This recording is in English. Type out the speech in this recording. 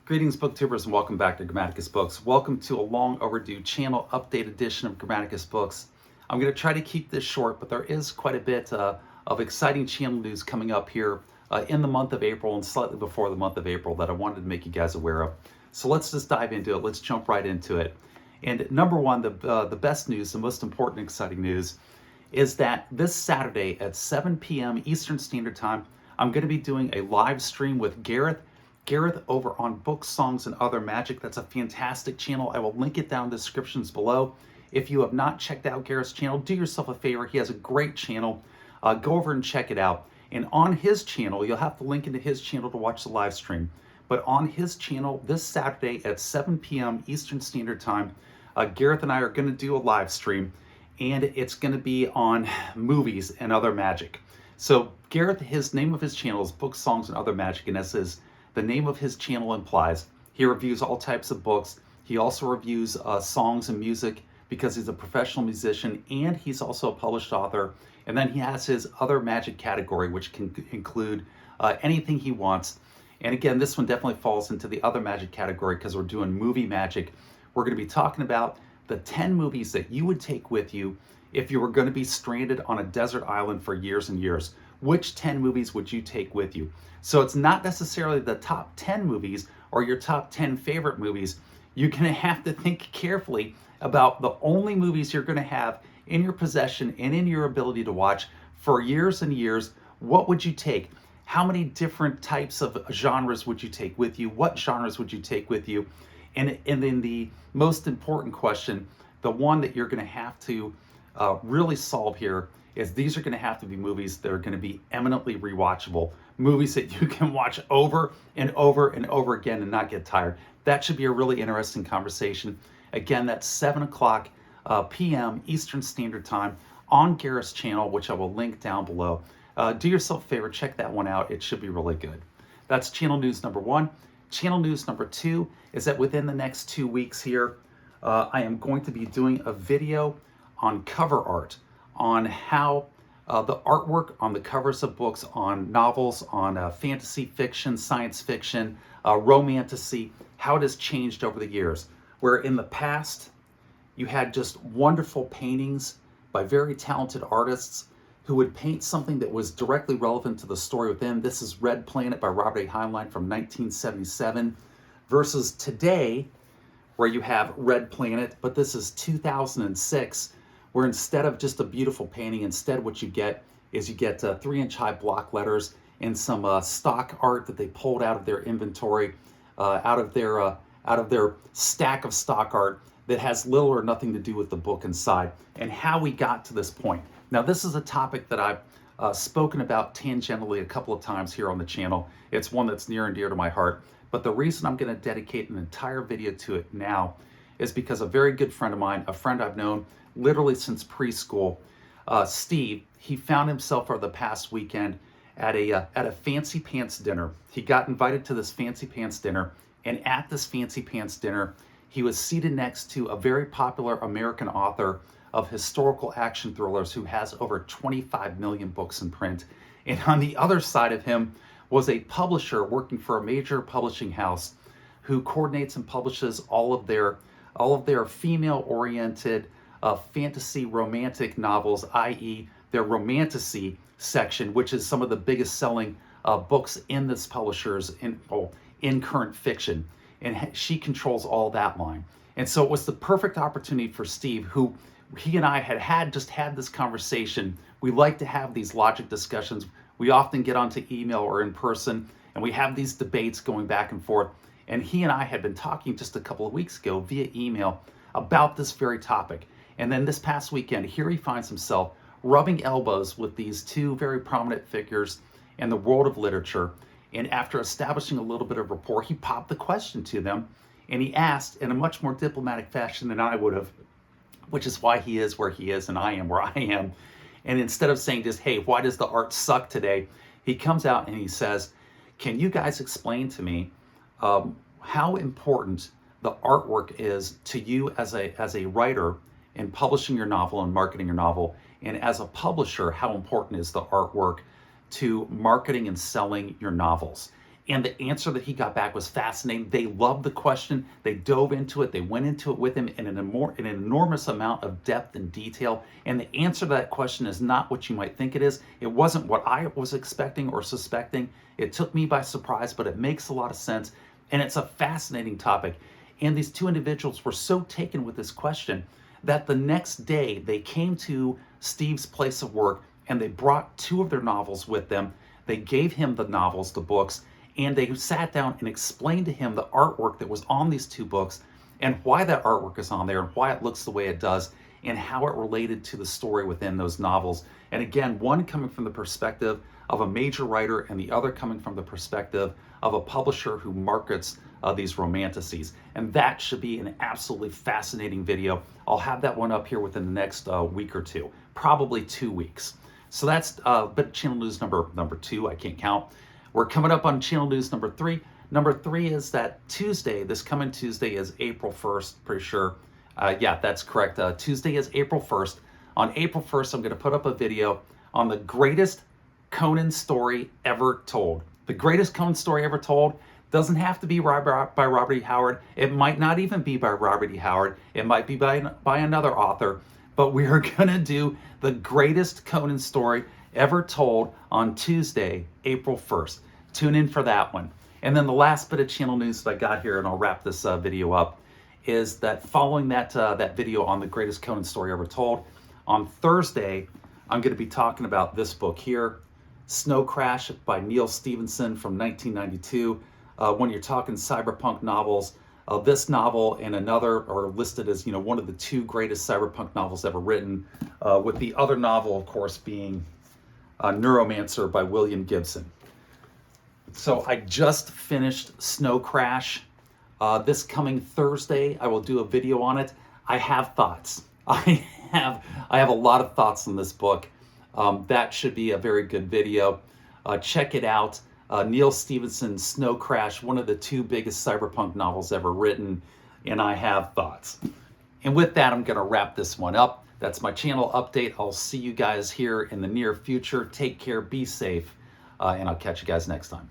Greetings, booktubers, and welcome back to Grammaticus Books. Welcome to a long overdue channel update edition of Grammaticus Books. I'm going to try to keep this short, but there is quite a bit of exciting channel news coming up here in the month of April and slightly before the month of April that I wanted to make you guys aware of. So let's just dive into it. Let's jump right into it. And number one, the best news, the most important exciting news, is that this Saturday at 7 p.m. Eastern Standard Time, I'm going to be doing a live stream with Gareth over on Books, Songs, and Other Magic. That's a fantastic channel. I will link it down in the descriptions below. If you have not checked out Gareth's channel, do yourself a favor. He has a great channel. Go over and check it out. And on his channel, you'll have to link into his channel to watch the live stream. But on his channel, this Saturday at 7 p.m. Eastern Standard Time, Gareth and I are going to do a live stream, and it's going to be on movies and other magic. So Gareth, his name of his channel is Books, Songs, and Other Magic, and this is the name of his channel implies. He reviews all types of books. He also reviews songs and music because he's a professional musician, and he's also a published author. And then he has his other magic category, which can include anything he wants. And again, this one definitely falls into the other magic category because we're doing movie magic. We're going to be talking about the 10 movies that you would take with you if you were going to be stranded on a desert island for years and years. Which 10 movies would you take with you? So it's not necessarily the top 10 movies or your top 10 favorite movies. You're going to have to think carefully about the only movies you're going to have in your possession and in your ability to watch for years and years. What would you take? How many different types of genres would you take with you? What genres would you take with you? And then the most important question, the one that you're going to have to really solve here, is these are going to have to be movies that are going to be eminently rewatchable, movies that you can watch over and over and over again and not get tired. That should be a really interesting conversation. Again, that's 7 o'clock p.m. Eastern Standard Time on Gareth's channel, which I will link down below. Do yourself a favor, check that one out. It should be really good. That's channel news number one. Channel news number two is that within the next 2 weeks here, I am going to be doing a video on cover art, on how the artwork on the covers of books, on novels, on fantasy fiction, science fiction, romantasy, how it has changed over the years. Where in the past, you had just wonderful paintings by very talented artists who would paint something that was directly relevant to the story within. This is Red Planet by Robert A. Heinlein from 1977, versus today, where you have Red Planet, but this is 2006, where instead of just a beautiful painting, instead what you get is you get 3-inch high block letters and some stock art that they pulled out of their inventory, out of their stack of stock art that has little or nothing to do with the book inside, and how we got to this point. Now, this is a topic that I've spoken about tangentially a couple of times here on the channel. It's one that's near and dear to my heart, but the reason I'm going to dedicate an entire video to it now is because a very good friend of mine, a friend I've known literally since preschool, Steve, he found himself over the past weekend at a fancy pants dinner. He got invited to this fancy pants dinner, and at this fancy pants dinner, he was seated next to a very popular American author of historical action thrillers who has over 25 million books in print. And on the other side of him was a publisher working for a major publishing house who coordinates and publishes all of their female-oriented fantasy romantic novels, i.e. their romantasy section, which is some of the biggest selling books in this publisher's in current fiction. And she controls all that line. And so it was the perfect opportunity for Steve, who he and I had this conversation. We like to have these logic discussions. We often get onto email or in person, and we have these debates going back and forth. And he and I had been talking just a couple of weeks ago via email about this very topic. And then this past weekend, here he finds himself rubbing elbows with these two very prominent figures in the world of literature. And after establishing a little bit of rapport, he popped the question to them, and he asked in a much more diplomatic fashion than I would have, which is why he is where he is and I am where I am. And instead of saying just, hey, why does the art suck today? He comes out and he says, can you guys explain to me how important the artwork is to you as a writer in publishing your novel and marketing your novel, and as a publisher, how important is the artwork to marketing and selling your novels? And the answer that he got back was fascinating. They loved the question. They dove into it. They went into it with him in an enormous amount of depth and detail. And the answer to that question is not what you might think it is. It wasn't what I was expecting or suspecting. It took me by surprise, but it makes a lot of sense. And it's a fascinating topic. And these two individuals were so taken with this question that the next day they came to Steve's place of work and they brought two of their novels with them. They gave him the novels, the books, and they sat down and explained to him the artwork that was on these two books and why that artwork is on there and why it looks the way it does and how it related to the story within those novels. And again, one coming from the perspective of a major writer and the other coming from the perspective of a publisher who markets these romanticises. And that should be an absolutely fascinating video. I'll have that one up here within the next week or two, probably 2 weeks. So that's bit channel news number 2. I can't count. We're coming up on channel news number 3. Number 3 is that Tuesday, this coming Tuesday is April 1st, pretty sure. Yeah, that's correct. Tuesday is April 1st. On April 1st, I'm going to put up a video on the greatest Conan story ever told. The greatest Conan story ever told doesn't have to be by Robert E. Howard. It might not even be by Robert E. Howard. It might be by another author. But we are going to do the greatest Conan story ever told on Tuesday, April 1st. Tune in for that one. And then the last bit of channel news that I got here, and I'll wrap this video up, is that following that video on the greatest Conan story ever told, on Thursday, I'm going to be talking about this book here, Snow Crash by Neal Stephenson from 1992. When you're talking cyberpunk novels, this novel and another are listed as, one of the 2 greatest cyberpunk novels ever written, with the other novel, of course, being Neuromancer by William Gibson. So I just finished Snow Crash. This coming Thursday, I will do a video on it. I have thoughts. I have a lot of thoughts on this book. That should be a very good video. Check it out. Neal Stephenson's Snow Crash, one of the 2 biggest cyberpunk novels ever written, and I have thoughts. And with that, I'm going to wrap this one up. That's my channel update. I'll see you guys here in the near future. Take care, be safe, and I'll catch you guys next time.